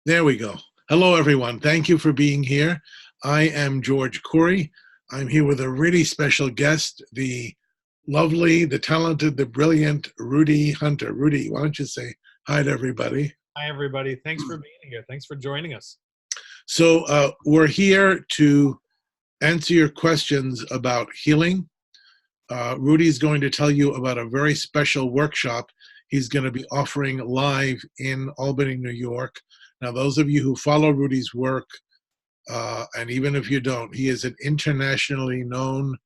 There we go. Hello, everyone. Thank you for being here. I am George Corey. I'm here with a really special guest, the lovely, the talented, the brilliant Rudy Hunter. Rudy, why don't you say hi to everybody? Hi, everybody. Thanks for being here. Thanks for joining us. So we're here to answer your questions about healing. Rudy is going to tell you about a very special workshop he's going to be offering live in Albany, New York. Now, those of you who follow Rudy's work, and even if you don't, he is an internationally known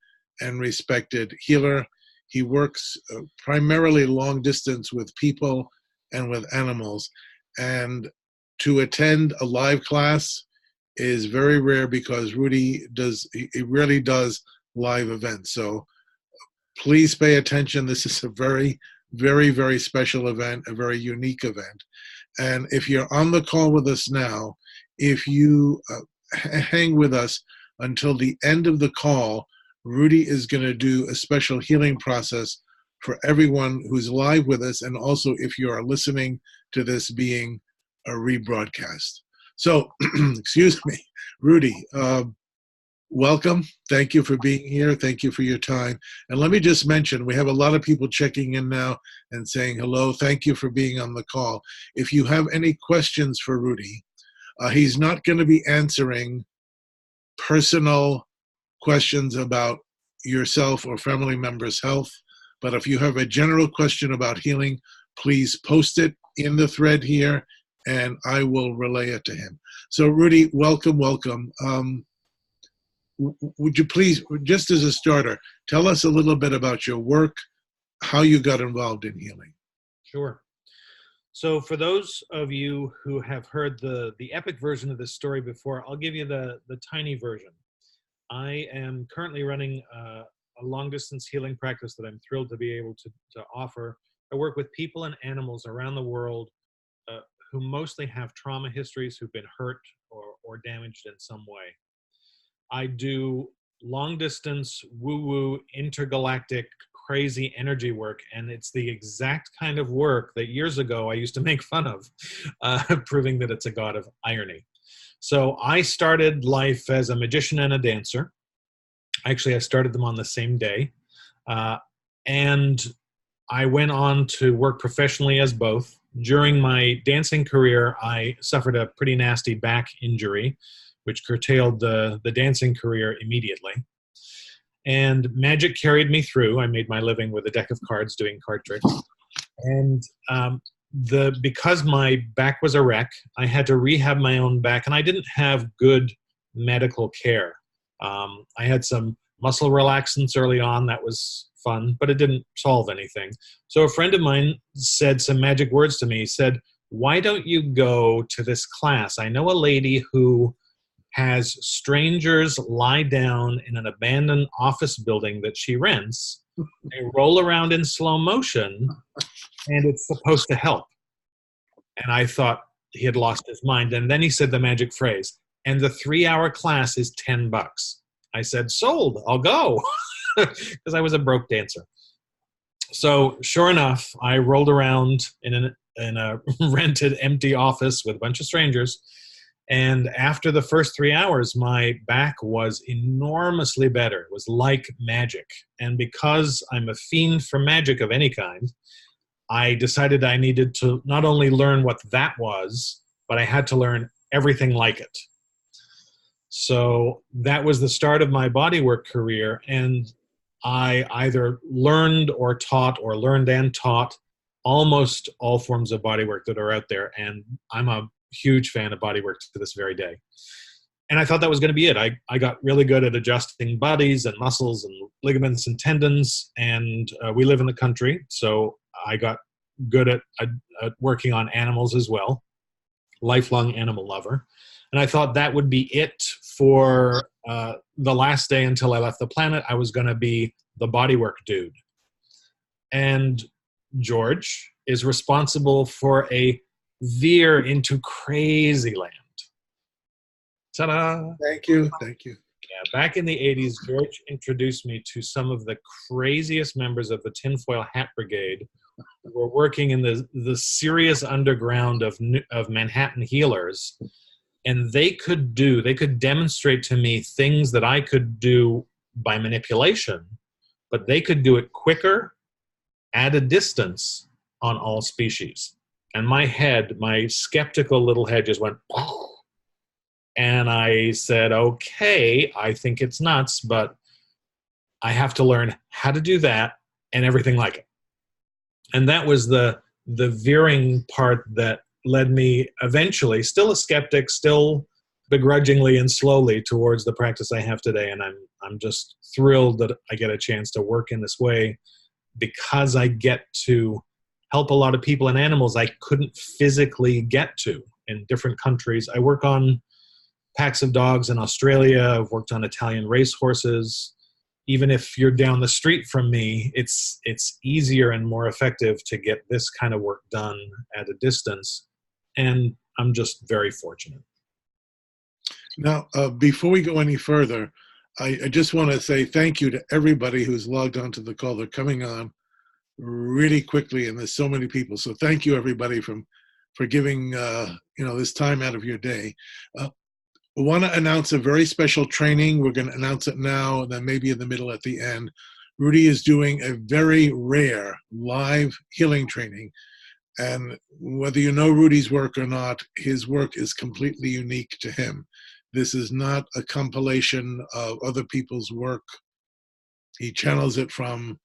and respected healer. He works primarily long distance with people and with animals. And to attend a live class is very rare because Rudy he really does live events. So please pay attention. This is a very, very, very special event, a very unique event. And if you're on the call with us now, if you hang with us until the end of the call, Rudy is going to do a special healing process for everyone who's live with us, and also if you are listening to this being a rebroadcast. So, excuse me, Rudy, welcome. Thank you for being here. Thank you for your time. And let me just mention, we have a lot of people checking in now and saying hello. Thank you for being on the call. If you have any questions for Rudy, he's not going to be answering personal questions about yourself or family members' health. But if you have a general question about healing, please post it in the thread here, and I will relay it to him. So, Rudy, welcome, welcome. Would you please, just as a starter, tell us a little bit about your work, how you got involved in healing? Sure. So for those of you who have heard the epic version of this story before, I'll give you the tiny version. I am currently running a long-distance healing practice that I'm thrilled to be able to offer. I work with people and animals around the world who mostly have trauma histories, who've been hurt or damaged in some way. I do long-distance, woo-woo, intergalactic, crazy energy work, and it's the exact kind of work that years ago I used to make fun of, proving that it's a god of irony. So I started life as a magician and a dancer. Actually, I started them on the same day. And I went on to work professionally as both. During my dancing career, I suffered a pretty nasty back injury, which curtailed the dancing career immediately. And magic carried me through. I made my living with a deck of cards doing card tricks. And because my back was a wreck, I had to rehab my own back, and I didn't have good medical care. I had some muscle relaxants early on. That was fun, but it didn't solve anything. So a friend of mine said some magic words to me. He said, "Why don't you go to this class? I know a lady who has strangers lie down in an abandoned office building that she rents. They roll around in slow motion, and it's supposed to help." And I thought he had lost his mind. And then he said the magic phrase, "And the 3-hour class is $10. I said, "Sold, I'll go," because I was a broke dancer. So sure enough, I rolled around in a rented empty office with a bunch of strangers. And after the first 3 hours, my back was enormously better. It was like magic. And because I'm a fiend for magic of any kind, I decided I needed to not only learn what that was, but I had to learn everything like it. So that was the start of my bodywork career. And I either learned or taught, or learned and taught, almost all forms of bodywork that are out there. And I'm a huge fan of bodywork to this very day. And I thought that was going to be it. I got really good at adjusting bodies and muscles and ligaments and tendons. And we live in the country, so I got good at working on animals as well. Lifelong animal lover. And I thought that would be it for the last day until I left the planet. I was going to be the bodywork dude. And George is responsible for a veer into crazy land. Ta-da! Thank you, thank you. Yeah, back in the 80s, George introduced me to some of the craziest members of the Tinfoil Hat Brigade, were working in the serious underground of Manhattan healers, and they could demonstrate to me things that I could do by manipulation, but they could do it quicker, at a distance, on all species. And my skeptical little head just went, and I said, okay, I think it's nuts, but I have to learn how to do that and everything like it. And that was the veering part that led me eventually, still a skeptic, still begrudgingly and slowly, towards the practice I have today. And I'm just thrilled that I get a chance to work in this way, because I get to help a lot of people and animals I couldn't physically get to in different countries. I work on packs of dogs in Australia. I've worked on Italian racehorses. Even if you're down the street from me, it's easier and more effective to get this kind of work done at a distance. And I'm just very fortunate. Now, before we go any further, I just want to say thank you to everybody who's logged onto the call. They're coming on really quickly, and there's so many people. So thank you, everybody, for giving this time out of your day. We want to announce a very special training. We're going to announce it now, and then maybe in the middle at the end. Rudy is doing a very rare live healing training. And whether you know Rudy's work or not, his work is completely unique to him. This is not a compilation of other people's work. He channels it from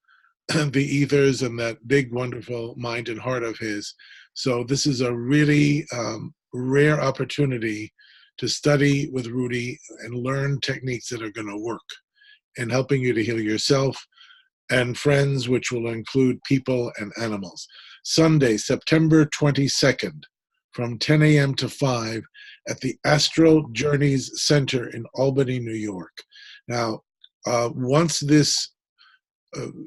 the ethers and that big, wonderful mind and heart of his. So this is a really rare opportunity to study with Rudy and learn techniques that are going to work in helping you to heal yourself and friends, which will include people and animals. Sunday, September 22nd, from 10 a.m. to 5 at the Astral Journeys Center in Albany, New York. Now, once this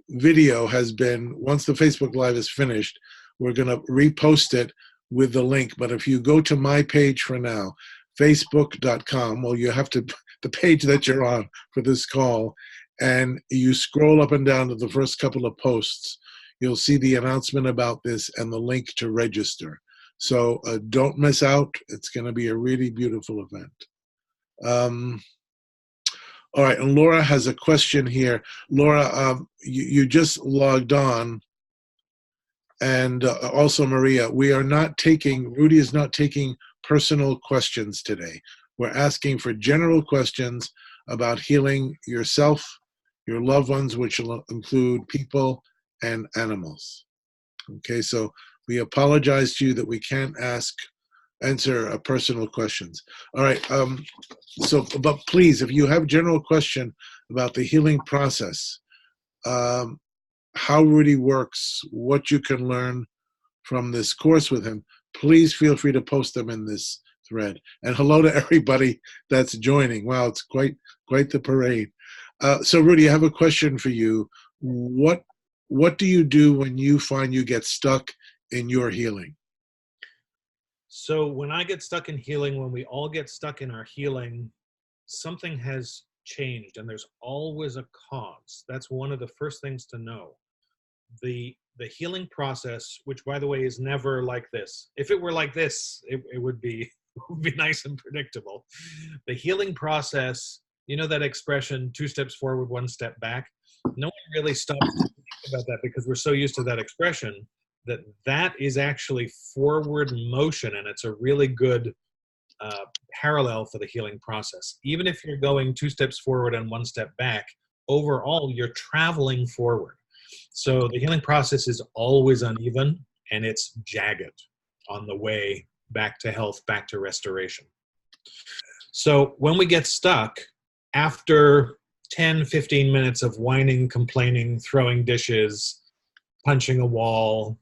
video has been, once the Facebook Live is finished, we're going to repost it with the link. But if you go to my page for now, facebook.com, well, you have to, the page that you're on for this call, and you scroll up and down to the first couple of posts, you'll see the announcement about this and the link to register. So don't miss out. It's going to be a really beautiful event. All right, and Laura has a question here. Laura, you just logged on, and also Maria, Rudy is not taking personal questions today. We're asking for general questions about healing yourself, your loved ones, which will include people and animals. Okay, so we apologize to you that we can't answer personal questions. All right, but please, if you have a general question about the healing process, how Rudy works, what you can learn from this course with him, please feel free to post them in this thread. And hello to everybody that's joining. Wow, it's quite the parade. So Rudy, I have a question for you. What do you do when you find you get stuck in your healing? So when I get stuck in healing, when we all get stuck in our healing, something has changed, and there's always a cause. That's one of the first things to know. The healing process, which by the way is never like this. If it were like this, it would be nice and predictable. The healing process, you know that expression, 2 steps forward, 1 step back? No one really stops to think about that because we're so used to that expression that is actually forward motion, and it's a really good parallel for the healing process. Even if you're going 2 steps forward and 1 step back, overall you're traveling forward. So the healing process is always uneven, and it's jagged on the way back to health, back to restoration. So when we get stuck, after 10, 15 minutes of whining, complaining, throwing dishes, punching a wall,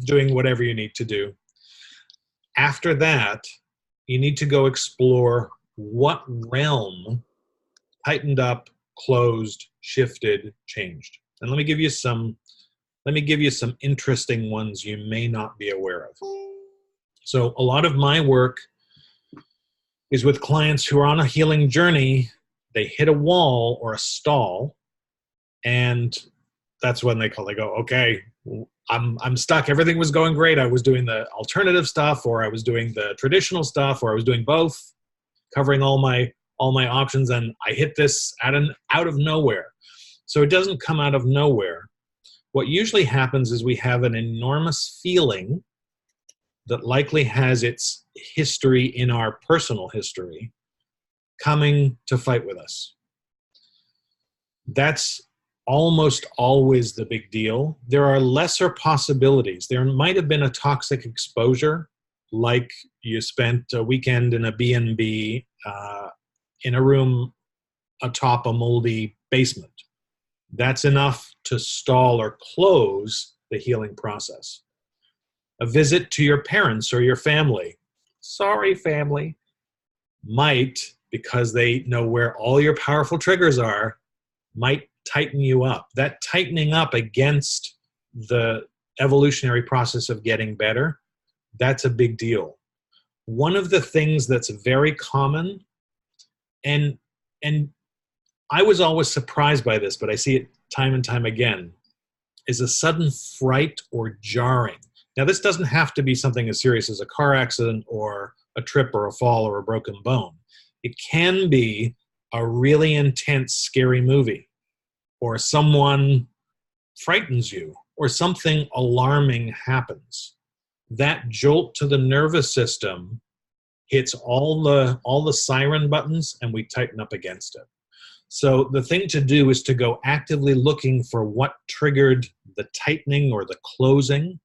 doing whatever you need to do, after that, you need to go explore what realm tightened up, closed, shifted, changed. And let me give you some interesting ones you may not be aware of. So a lot of my work is with clients who are on a healing journey. They hit a wall or a stall, and that's when they go, okay, I'm stuck. Everything was going great. I was doing the alternative stuff, or I was doing the traditional stuff, or I was doing both, covering all my options, and I hit this out of nowhere. So it doesn't come out of nowhere. What usually happens is we have an enormous feeling that likely has its history in our personal history coming to fight with us. That's almost always the big deal. There are lesser possibilities. There might have been a toxic exposure, like you spent a weekend in a B&B in a room atop a moldy basement. That's enough to stall or close the healing process. A visit to your parents or your family, sorry family, might, because they know where all your powerful triggers are, might tighten you up. That tightening up against the evolutionary process of getting better, that's a big deal. One of the things that's very common, and I was always surprised by this, but I see it time and time again, is a sudden fright or jarring. Now, this doesn't have to be something as serious as a car accident or a trip or a fall or a broken bone. It can be a really intense, scary movie, or someone frightens you, or something alarming happens. That jolt to the nervous system hits all the siren buttons, and we tighten up against it. So the thing to do is to go actively looking for what triggered the tightening or the closing.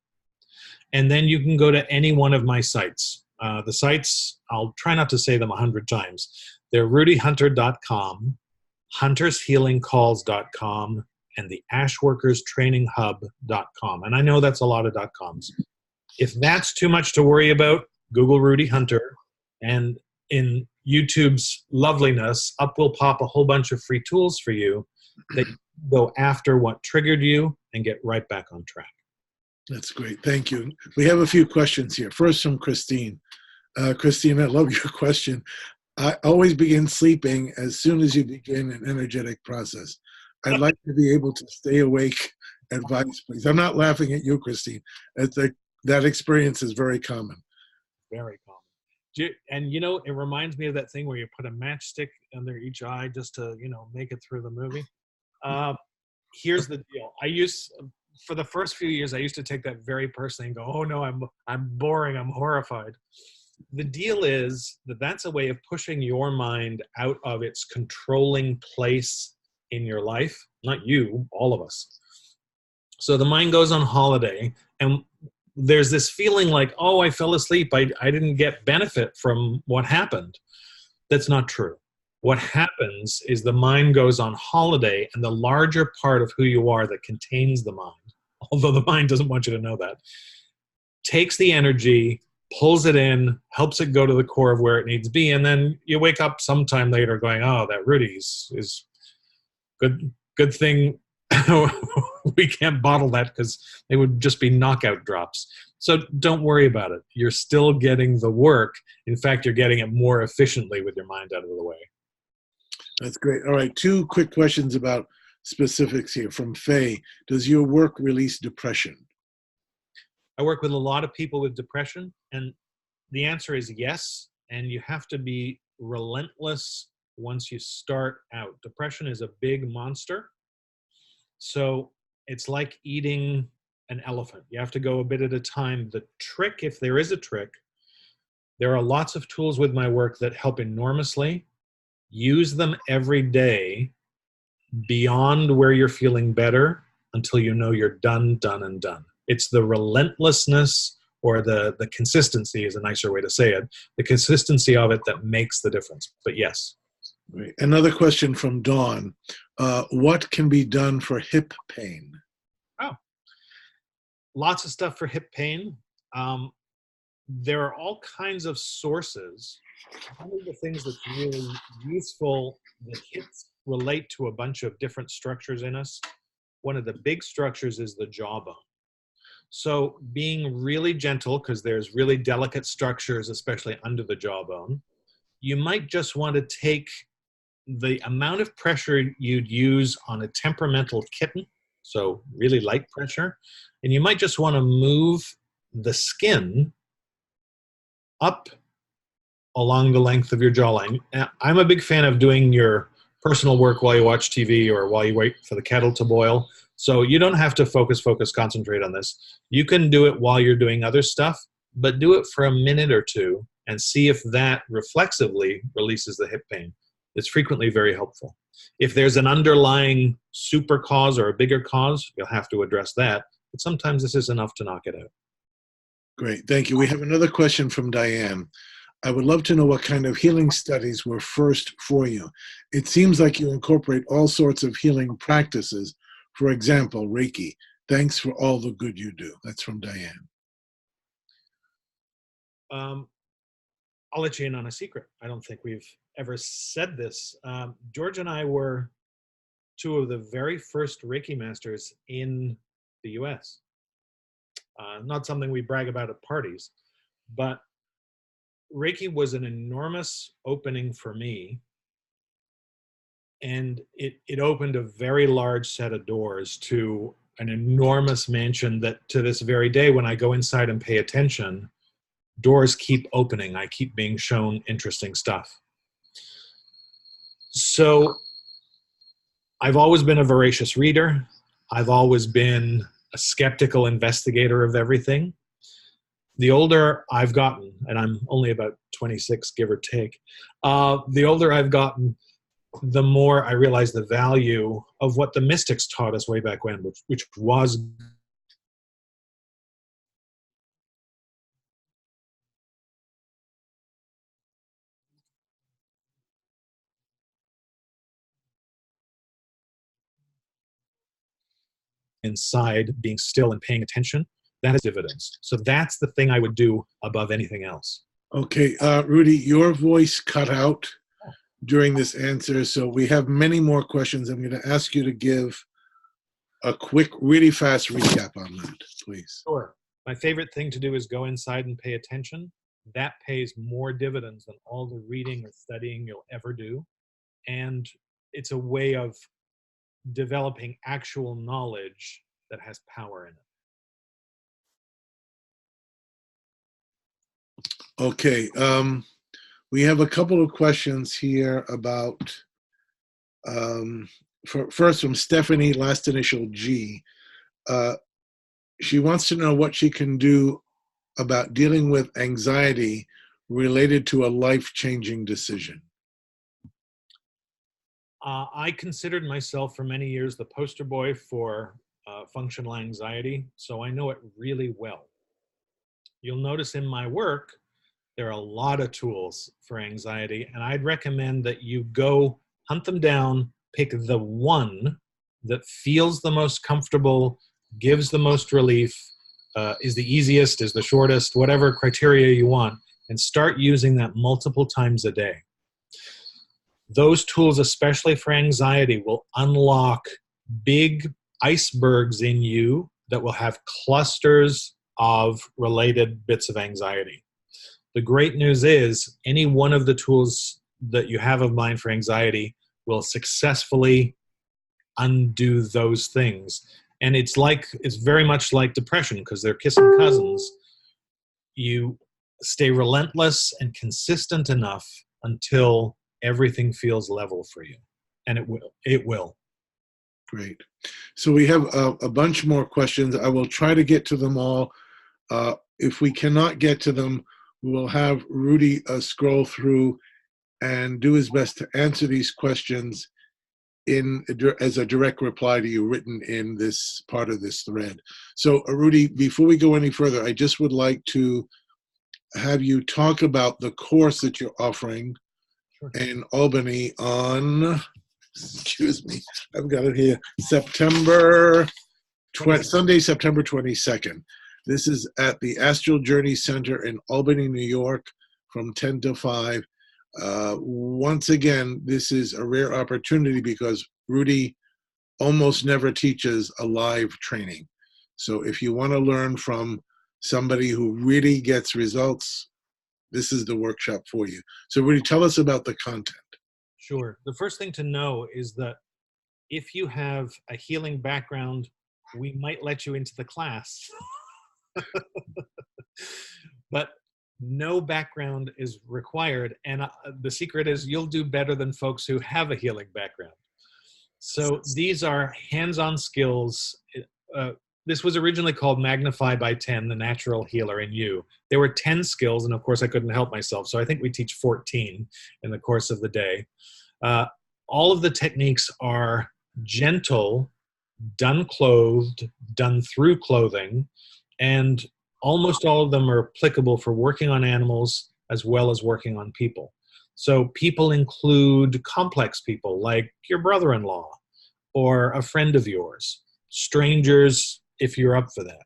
And then you can go to any one of my sites. The sites, I'll try not to say them 100 times. They're rudyhunter.com, huntershealingcalls.com, and the ashworkerstrainинghub.com. And I know that's a lot of .coms. If that's too much to worry about, Google Rudy Hunter, and in YouTube's loveliness, up will pop a whole bunch of free tools for you that you go after what triggered you and get right back on track. That's great. Thank you. We have a few questions here. First from Christine. Christine, I love your question. I always begin sleeping as soon as you begin an energetic process. I'd like to be able to stay awake. Advice, please. I'm not laughing at you, Christine. That experience is very common. Very common. And, it reminds me of that thing where you put a matchstick under each eye just to, make it through the movie. Here's the deal. For the first few years, I used to take that very personally and go, oh no, I'm boring, I'm horrified. The deal is that that's a way of pushing your mind out of its controlling place in your life. Not you, all of us. So the mind goes on holiday, and there's this feeling like, oh, I fell asleep. I didn't get benefit from what happened. That's not true. What happens is the mind goes on holiday, and the larger part of who you are that contains the mind, although the mind doesn't want you to know that, takes the energy, pulls it in, helps it go to the core of where it needs to be, and then you wake up sometime later going, oh, that Rudy's is good thing we can't bottle that because they would just be knockout drops. So don't worry about it. You're still getting the work. In fact, you're getting it more efficiently with your mind out of the way. That's great. All right, 2 quick questions about specifics here from Faye. Does your work release depression? I work with a lot of people with depression, and the answer is yes. And you have to be relentless once you start out. Depression is a big monster. So it's like eating an elephant. You have to go a bit at a time. The trick, if there is a trick, there are lots of tools with my work that help enormously. Use them every day beyond where you're feeling better until you know you're done. It's the relentlessness, or the consistency is a nicer way to say it, the consistency of it that makes the difference. But yes. Right. Another question from Dawn. What can be done for hip pain? Oh, lots of stuff for hip pain. There are all kinds of sources. One of the things that's really useful, the hips relate to a bunch of different structures in us. One of the big structures is the jawbone. So being really gentle, because there's really delicate structures, especially under the jawbone, you might just want to take the amount of pressure you'd use on a temperamental kitten So really light pressure. And you might just want to move the skin up along the length of your jawline. I'm a big fan of doing your personal work while you watch TV or while you wait for the kettle to boil. So you don't have to focus, concentrate on this. You can do it while you're doing other stuff, but do it for a minute or two and see if that reflexively releases the hip pain. It's frequently very helpful. If there's an underlying super cause or a bigger cause, you'll have to address that. But sometimes this is enough to knock it out. Great, thank you. We have another question from Diane. I would love to know what kind of healing studies were first for you. It seems like you incorporate all sorts of healing practices. For example, Reiki. Thanks for all the good you do. That's from Diane. I'll let you in on a secret. I don't think we've ever said this. George and I were two of the very first Reiki masters in the US. Not something we brag about at parties, but Reiki was an enormous opening for me. And it opened a very large set of doors to an enormous mansion that to this very day, when I go inside and pay attention, doors keep opening. I keep being shown interesting stuff. So I've always been a voracious reader. I've always been a skeptical investigator of everything. The older I've gotten, and I'm only about 26, give or take, the older I've gotten, the more I realize the value of what the mystics taught us way back when, which was inside, being still and paying attention. That has dividends. So that's the thing I would do above anything else. Okay, Rudy, your voice cut out during this answer, so we have many more questions. I'm going to ask you to give a quick, really fast recap on that, please. Sure. My favorite thing to do is go inside and pay attention. That pays more dividends than all the reading or studying you'll ever do. And it's a way of developing actual knowledge that has power in it. Okay, we have a couple of questions here about, first from Stephanie, last initial G. She wants to know what she can do about dealing with anxiety related to a life-changing decision. I considered myself for many years the poster boy for functional anxiety, so I know it really well. You'll notice in my work, there are a lot of tools for anxiety, and I'd recommend that you go hunt them down, pick the one that feels the most comfortable, gives the most relief, is the easiest, is the shortest, whatever criteria you want, and start using that multiple times a day. Those tools, especially for anxiety, will unlock big icebergs in you that will have clusters of related bits of anxiety. The great news is any one of the tools that you have of mine for anxiety will successfully undo those things. And it's very much like depression because they're kissing cousins. You stay relentless and consistent enough until everything feels level for you. And it will. Great. So we have a bunch more questions. I will try to get to them all. If we cannot get to them, we will have Rudy scroll through and do his best to answer these questions as a direct reply to you written in this part of this thread. So Rudy, before we go any further, I just would like to have you talk about the course that you're offering in Albany on, excuse me, I've got it here, Sunday, September 22nd. This is at the Astral Journey Center in Albany, New York from 10 to 5. Once again, this is a rare opportunity because Rudy almost never teaches a live training. So if you want to learn from somebody who really gets results, this is the workshop for you. So Rudy, tell us about the content. Sure. The first thing to know is that if you have a healing background, we might let you into the class. But no background is required. And the secret is you'll do better than folks who have a healing background. So these are hands-on skills. This was originally called Magnify by 10, the natural healer in you. There were 10 skills, and of course I couldn't help myself. So I think we teach 14 in the course of the day. All of the techniques are gentle, done clothed, done through clothing, and almost all of them are applicable for working on animals as well as working on people. So people include complex people like your brother-in-law or a friend of yours, strangers if you're up for that.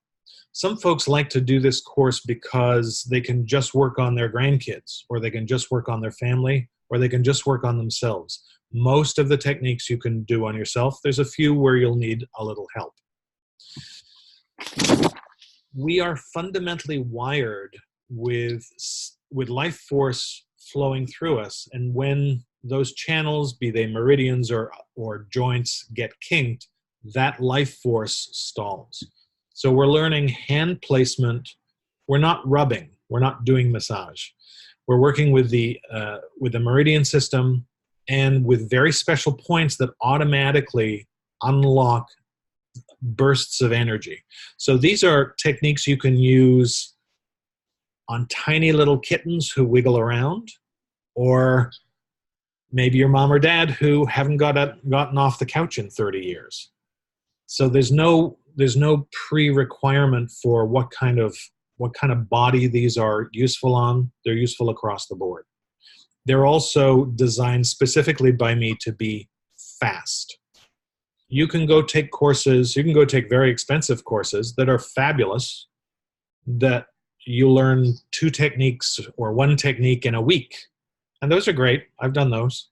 Some folks like to do this course because they can just work on their grandkids, or they can just work on their family, or they can just work on themselves. Most of the techniques you can do on yourself. There's a few where you'll need a little help. We are fundamentally wired with life force flowing through us, and when those channels, be they meridians or joints, get kinked, that life force stalls. So we're learning hand placement. We're not rubbing. We're not doing massage. We're working with the meridian system and with very special points that automatically unlock bursts of energy. So these are techniques you can use on tiny little kittens who wiggle around, or maybe your mom or dad who haven't gotten off the couch in 30 years. So there's no pre-requirement for what kind of body these are useful on. They're useful across the board. They're also designed specifically by me to be fast. You can go take courses, you can go take very expensive courses that are fabulous, that you learn 2 techniques or 1 technique in a week. And those are great. I've done those.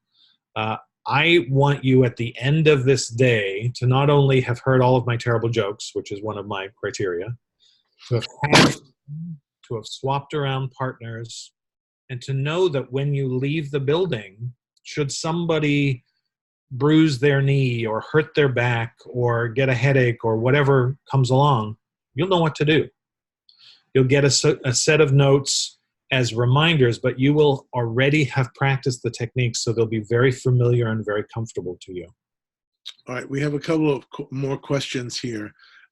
I want you at the end of this day to not only have heard all of my terrible jokes, which is one of my criteria, to have swapped around partners, and to know that when you leave the building, should somebody bruise their knee or hurt their back or get a headache or whatever comes along, you'll know what to do. You'll get a set of notes as reminders, but you will already have practiced the techniques, so they'll be very familiar and very comfortable to you. All right, we have a couple of more questions here.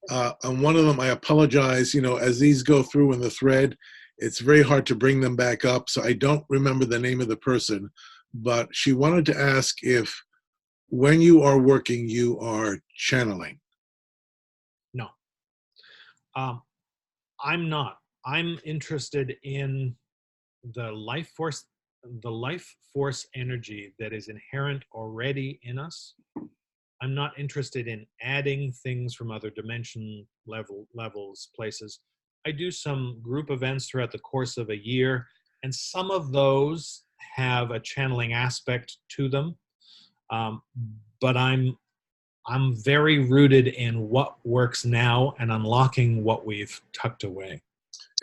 On one of them, I apologize, as these go through in the thread, it's very hard to bring them back up, so I don't remember the name of the person, but she wanted to ask if when you are working, you are channeling. No. I'm not. I'm interested in the life force energy that is inherent already in us. I'm not interested in adding things from other dimension levels, places. I do some group events throughout the course of a year, and some of those have a channeling aspect to them. But I'm very rooted in what works now and unlocking what we've tucked away.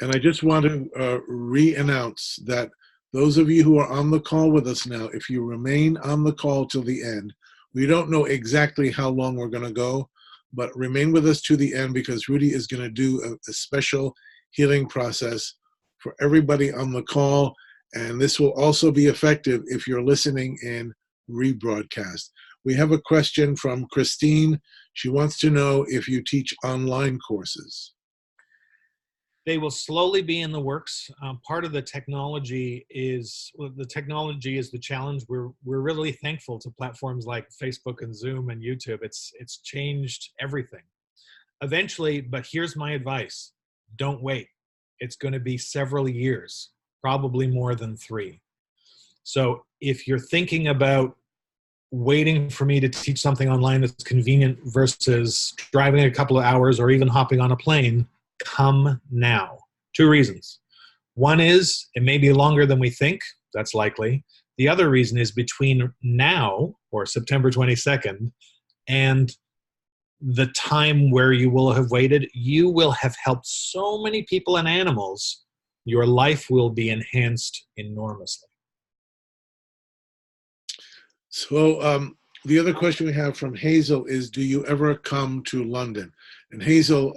And I just want to re-announce that those of you who are on the call with us now, if you remain on the call till the end, we don't know exactly how long we're going to go, but remain with us to the end, because Rudy is going to do a special healing process for everybody on the call. And this will also be effective if you're listening in rebroadcast. We have a question from Christine. She wants to know if you teach online courses. They will slowly be in the works. Part of the technology is the challenge. We're really thankful to platforms like Facebook and Zoom and YouTube. It's changed everything. Eventually, but here's my advice: don't wait. It's going to be several years, probably more than 3. So if you're thinking about waiting for me to teach something online that's convenient versus driving a couple of hours or even hopping on a plane, come now. 2 reasons. One is it may be longer than we think. That's likely. The other reason is between now, or September 22nd, and the time where you will have waited, you will have helped so many people and animals. Your life will be enhanced enormously. So the other question we have from Hazel is, do you ever come to London? And Hazel,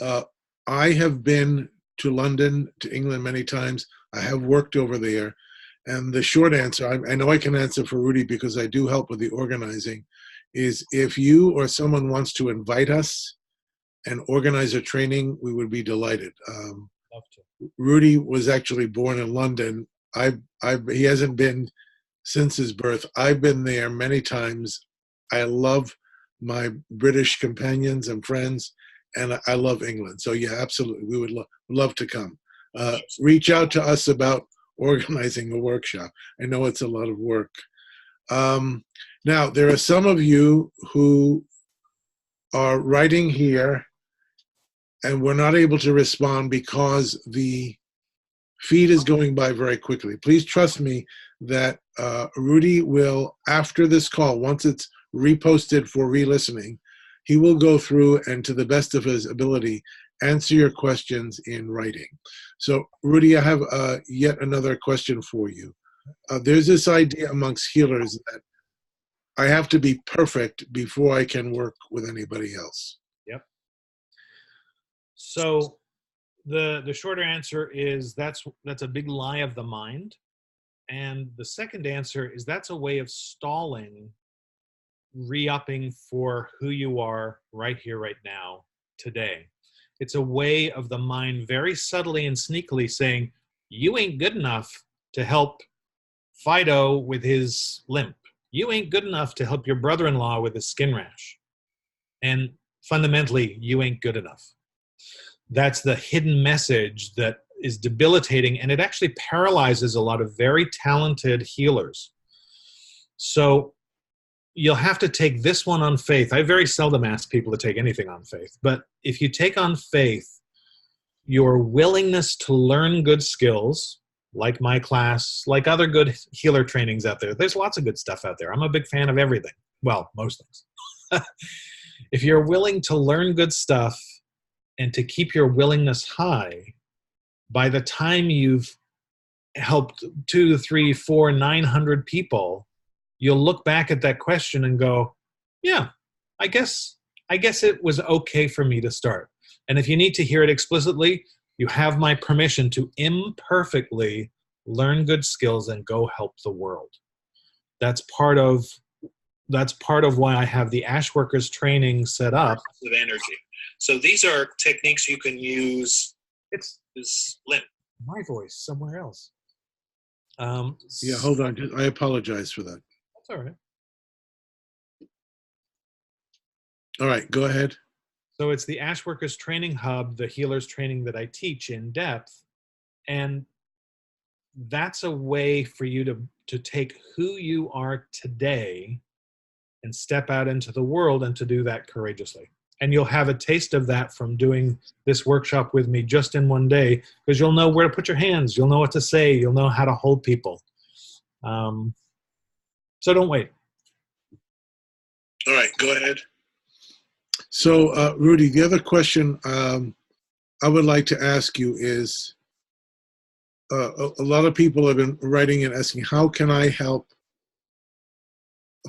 I have been to London, to England many times. I have worked over there. And the short answer, I know I can answer for Rudy because I do help with the organizing, is if you or someone wants to invite us and organize a training, we would be delighted. Love to. Rudy was actually born in London. He hasn't been since his birth. I've been there many times. I love my British companions and friends, and I love England. So yeah, absolutely, we would love to come. Reach out to us about organizing a workshop. I know it's a lot of work. Now, there are some of you who are writing here, and we're not able to respond because the feed is going by very quickly. Please trust me that Rudy will, after this call, once it's reposted for re-listening, he will go through and, to the best of his ability, answer your questions in writing. So, Rudy, I have yet another question for you. There's this idea amongst healers that I have to be perfect before I can work with anybody else. Yep. So the shorter answer is that's a big lie of the mind. And the second answer is that's a way of stalling re-upping for who you are right here, right now, today. It's a way of the mind very subtly and sneakily saying, you ain't good enough to help Fido with his limp. You ain't good enough to help your brother-in-law with his skin rash. And fundamentally, you ain't good enough. That's the hidden message that is debilitating, and it actually paralyzes a lot of very talented healers. So you'll have to take this one on faith. I very seldom ask people to take anything on faith, but if you take on faith your willingness to learn good skills, like my class, like other good healer trainings out there, there's lots of good stuff out there. I'm a big fan of everything. Well, most things. If you're willing to learn good stuff and to keep your willingness high, by the time you've helped 2, 3, 4, 900 people, you'll look back at that question and go, yeah, I guess it was okay for me to start. And if you need to hear it explicitly, you have my permission to imperfectly learn good skills and go help the world. That's part of why I have the Ash Workers training set up. Of energy. So these are techniques you can use. It's limp. My voice somewhere else. Yeah, hold on. I apologize for that. That's all right. All right, go ahead. So it's the Ash Workers Training Hub, the healers training that I teach in depth. And that's a way for you to take who you are today and step out into the world and to do that courageously. And you'll have a taste of that from doing this workshop with me just in one day, because you'll know where to put your hands. You'll know what to say. You'll know how to hold people. So don't wait. All right, go ahead. So, Rudy, the other question I would like to ask you is, a lot of people have been writing and asking, how can I help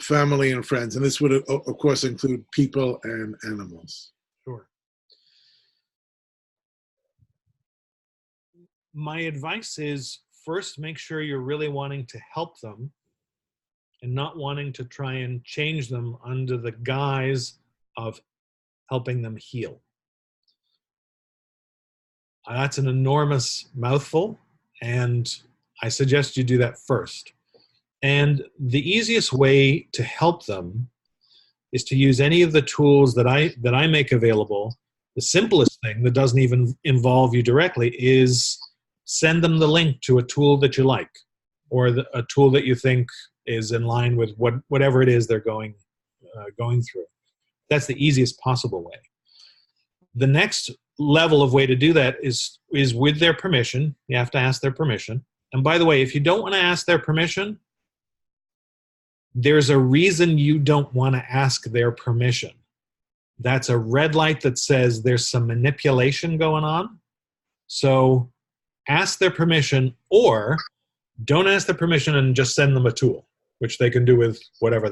family and friends? And this would, of course, include people and animals. Sure. My advice is, first, make sure you're really wanting to help them and not wanting to try and change them under the guise of helping them heal. That's an enormous mouthful, and I suggest you do that first. And the easiest way to help them is to use any of the tools that I make available. The simplest thing that doesn't even involve you directly is send them the link to a tool that you like, or a tool that you think is in line with whatever it is they're going through. That's the easiest possible way. The next level of way to do that is with their permission. You have to ask their permission. And by the way, if you don't want to ask their permission, there's a reason you don't want to ask their permission. That's a red light that says there's some manipulation going on. So ask their permission, or don't ask their permission and just send them a tool, which they can do with whatever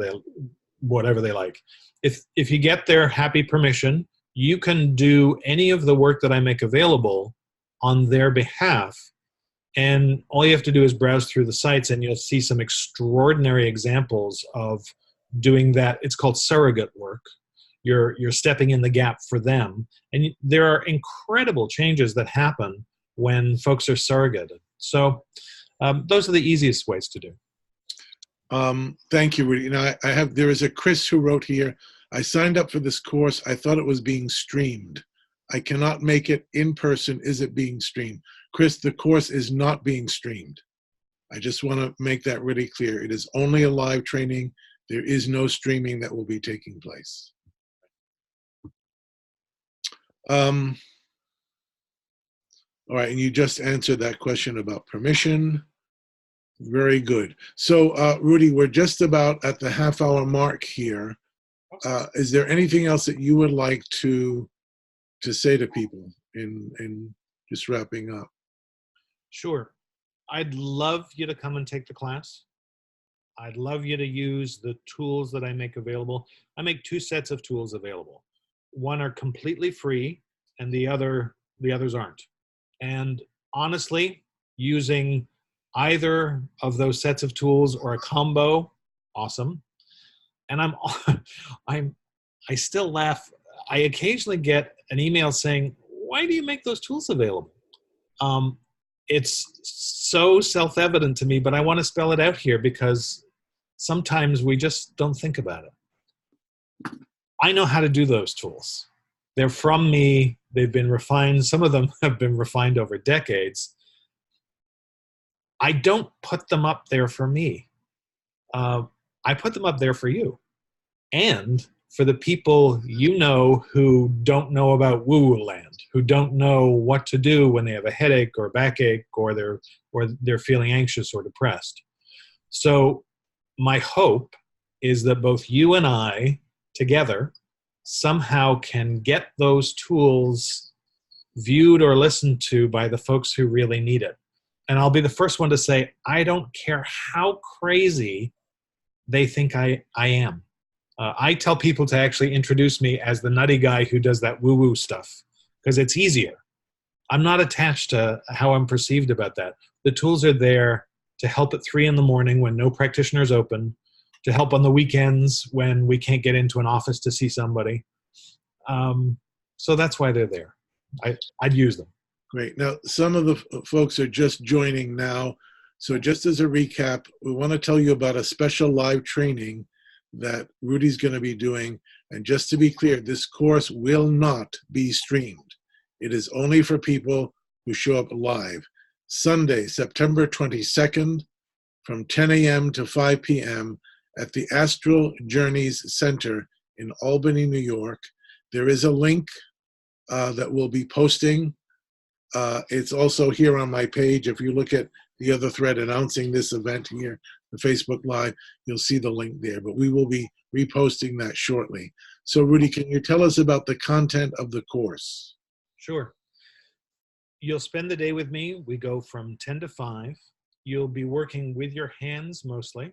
whatever they like. If you get their happy permission, you can do any of the work that I make available on their behalf. And all you have to do is browse through the sites and you'll see some extraordinary examples of doing that. It's called surrogate work. You're stepping in the gap for them. And there are incredible changes that happen when folks are surrogated. So those are the easiest ways to do. Thank you, Rudy. There is a Chris who wrote here, I signed up for this course. I thought it was being streamed. I cannot make it in person. Is it being streamed? Chris, the course is not being streamed. I just want to make that really clear. It is only a live training. There is no streaming that will be taking place. All right, and you just answered that question about permission. Very good. So, Rudy, we're just about at the half-hour mark here. Is there anything else that you would like to say to people in just wrapping up? Sure. I'd love you to come and take the class. I'd love you to use the tools that I make available. I make 2 sets of tools available. One are completely free, and the others aren't. And honestly, using either of those sets of tools or a combo, awesome. And I still laugh. I occasionally get an email saying, "Why do you make those tools available?" It's so self-evident to me, but I want to spell it out here because sometimes we just don't think about it. I know how to do those tools. They're from me. They've been refined. Some of them have been refined over decades. I don't put them up there for me. I put them up there for you and for the people you know who don't know about woo-woo land, who don't know what to do when they have a headache or a backache or they're feeling anxious or depressed. So my hope is that both you and I together somehow can get those tools viewed or listened to by the folks who really need it. And I'll be the first one to say, I don't care how crazy they think I am. I tell people to actually introduce me as the nutty guy who does that woo-woo stuff because it's easier. I'm not attached to how I'm perceived about that. The tools are there to help at 3 in the morning when no practitioner's open, to help on the weekends when we can't get into an office to see somebody. So that's why they're there. I'd use them. Great. Now, some of the folks are just joining now. So just as a recap, we want to tell you about a special live training that Rudy's going to be doing. And just to be clear, this course will not be streamed. It is only for people who show up live. Sunday, September 22nd, from 10 a.m. to 5 p.m. at the Astral Journeys Center in Albany, New York. There is a link that we'll be posting. It's also here on my page. If you look at the other thread announcing this event here, the Facebook Live, you'll see the link there. But we will be reposting that shortly. So, Rudy, can you tell us about the content of the course? Sure. You'll spend the day with me. We go from 10 to 5. You'll be working with your hands mostly.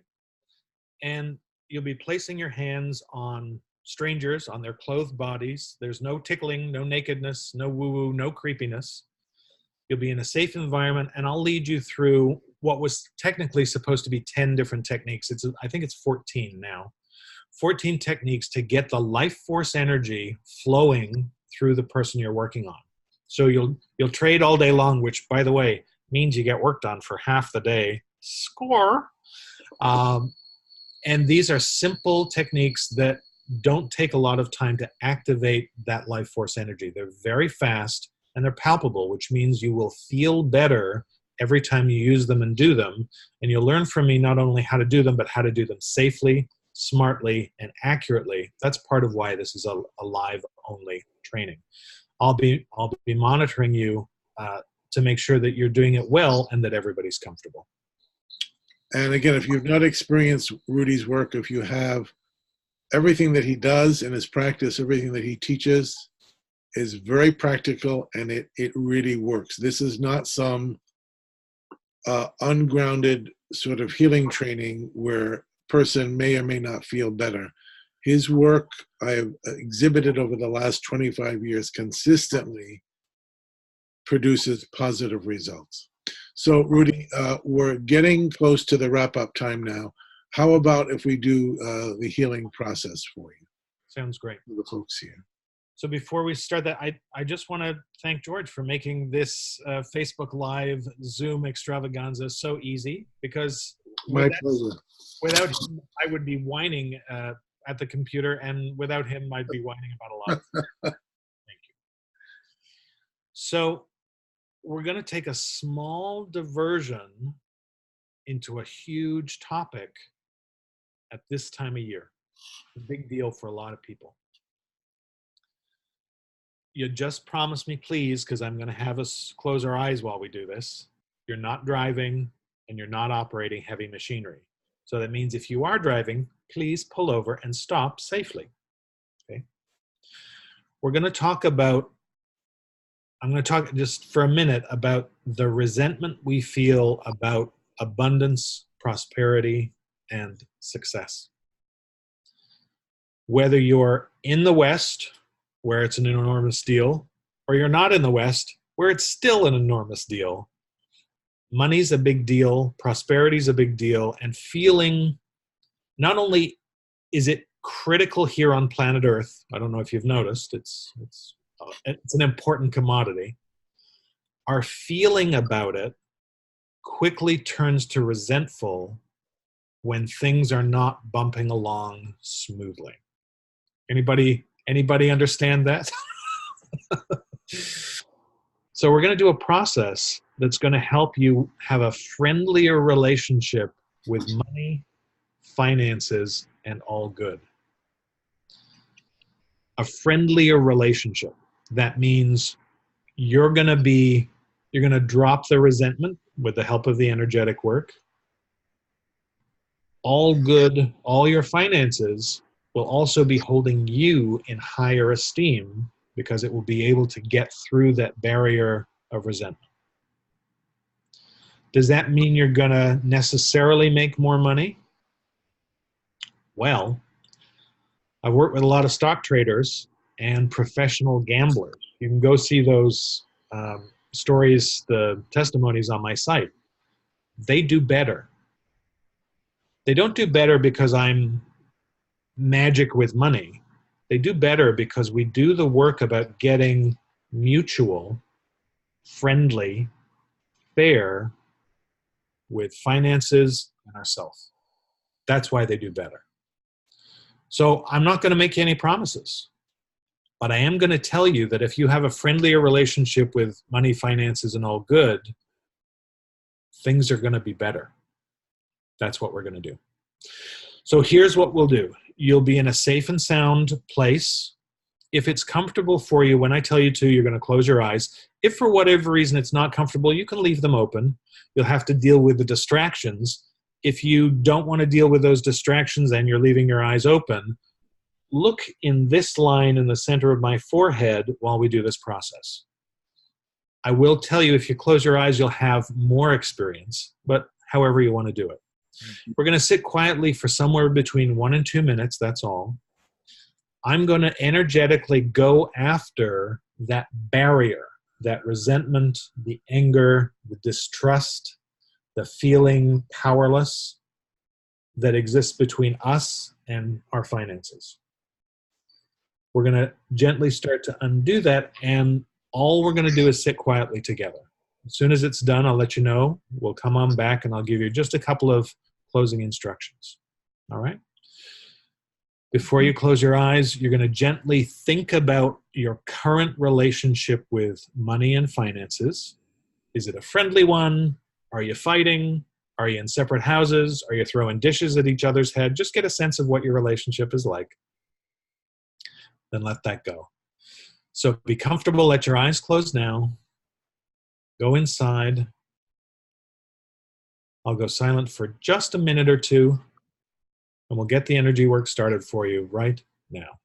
And you'll be placing your hands on strangers, on their clothed bodies. There's no tickling, no nakedness, no woo-woo, no creepiness. You'll be in a safe environment, and I'll lead you through what was technically supposed to be 10 different techniques. I think it's 14 now. 14 techniques to get the life force energy flowing through the person you're working on. So you'll trade all day long, which, by the way, means you get work done for half the day. Score! And these are simple techniques that don't take a lot of time to activate that life force energy. They're very fast and they're palpable, which means you will feel better every time you use them and do them. And you'll learn from me not only how to do them, but how to do them safely, smartly, and accurately. That's part of why this is a live-only training. I'll be monitoring you to make sure that you're doing it well and that everybody's comfortable. And again, if you've not experienced Rudy's work, if you have, everything that he does in his practice, everything that he teaches is very practical, and it really works. This is not some ungrounded sort of healing training where a person may or may not feel better. His work I've exhibited over the last 25 years consistently produces positive results. So, Rudy, we're getting close to the wrap-up time now. How about if we do the healing process for you? Sounds great. For the folks here. So before we start that, I just want to thank George for making this Facebook Live Zoom extravaganza so easy, because My pleasure. Without him, I would be whining at the computer, and without him, I'd be whining about a lot of things. Thank you. So we're going to take a small diversion into a huge topic at this time of year. A big deal for a lot of people. You just promise me, please, because I'm going to have us close our eyes while we do this. You're not driving and you're not operating heavy machinery. So that means if you are driving, please pull over and stop safely. Okay. I'm going to talk just for a minute about the resentment we feel about abundance, prosperity, and success. Whether you're in the West, where it's an enormous deal, or you're not in the West, where it's still an enormous deal, money's a big deal, prosperity's a big deal, and feeling, not only is it critical here on planet Earth, I don't know if you've noticed, it's an important commodity, our feeling about it quickly turns to resentful when things are not bumping along smoothly. Anybody understand that? So we're going to do a process that's going to help you have a friendlier relationship with money, finances, and all good. A friendlier relationship. That means you're going to drop the resentment with the help of the energetic work. All good, all your finances will also be holding you in higher esteem because it will be able to get through that barrier of resentment. Does that mean you're going to necessarily make more money? Well, I've worked with a lot of stock traders and professional gamblers. You can go see those stories, the testimonies on my site. They do better. They don't do better because I'm magic with money. They do better because we do the work about getting mutual, friendly, fair with finances and ourselves. That's why they do better. So I'm not going to make you any promises, but I am going to tell you that if you have a friendlier relationship with money, finances, and all good, things are going to be better. That's what we're going to do. So here's what we'll do. You'll be in a safe and sound place. If it's comfortable for you, when I tell you to, you're going to close your eyes. If for whatever reason it's not comfortable, you can leave them open. You'll have to deal with the distractions. If you don't want to deal with those distractions and you're leaving your eyes open, look in this line in the center of my forehead while we do this process. I will tell you, if you close your eyes, you'll have more experience, but however you want to do it. We're going to sit quietly for somewhere between 1 and 2 minutes, that's all. I'm going to energetically go after that barrier, that resentment, the anger, the distrust, the feeling powerless that exists between us and our finances. We're going to gently start to undo that, and all we're going to do is sit quietly together. As soon as it's done, I'll let you know. We'll come on back and I'll give you just a couple of closing instructions. All right? Before you close your eyes, you're going to gently think about your current relationship with money and finances. Is it a friendly one? Are you fighting? Are you in separate houses? Are you throwing dishes at each other's head? Just get a sense of what your relationship is like. Then let that go. So be comfortable. Let your eyes close now. Go inside. I'll go silent for just a minute or two, and we'll get the energy work started for you right now.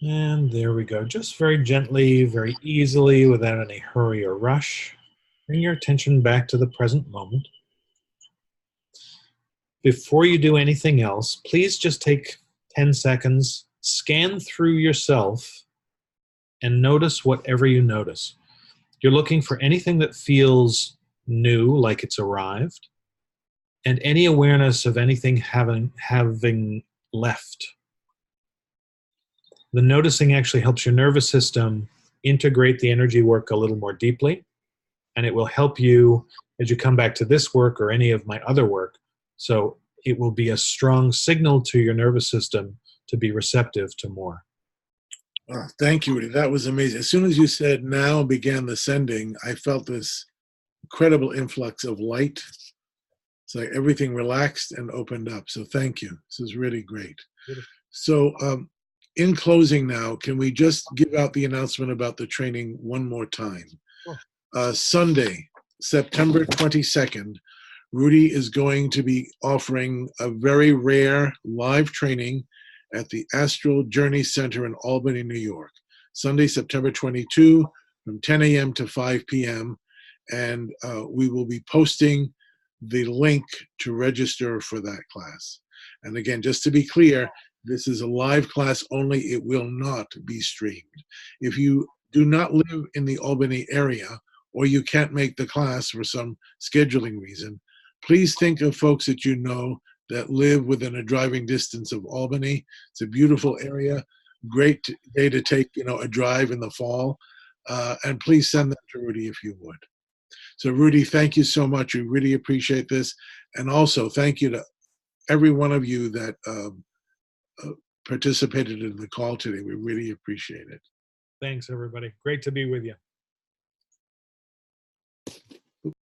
And there we go. Just very gently, very easily, without any hurry or rush. Bring your attention back to the present moment. Before you do anything else, please just take 10 seconds, scan through yourself, and notice whatever you notice. You're looking for anything that feels new, like it's arrived, and any awareness of anything having left. The noticing actually helps your nervous system integrate the energy work a little more deeply, and it will help you as you come back to this work or any of my other work. So it will be a strong signal to your nervous system to be receptive to more. Oh, thank you, Rudy. That was amazing. As soon as you said now began the sending, I felt this incredible influx of light. It's like everything relaxed and opened up. So thank you. This is really great. Beautiful. So in closing now, can we just give out the announcement about the training one more time? Sure. Sunday, September 22nd, Rudy is going to be offering a very rare live training at the Astral Journey Center in Albany, New York. Sunday, September 22, from 10 a.m. to 5 p.m. And we will be posting the link to register for that class. And again, just to be clear, this is a live class only. It will not be streamed. If you do not live in the Albany area, or you can't make the class for some scheduling reason, please think of folks that you know that live within a driving distance of Albany. It's a beautiful area, great day to take, a drive in the fall. And please send them to Rudy if you would. So Rudy, thank you so much. We really appreciate this. And also thank you to every one of you that participated in the call today. We really appreciate it. Thanks, everybody. Great to be with you.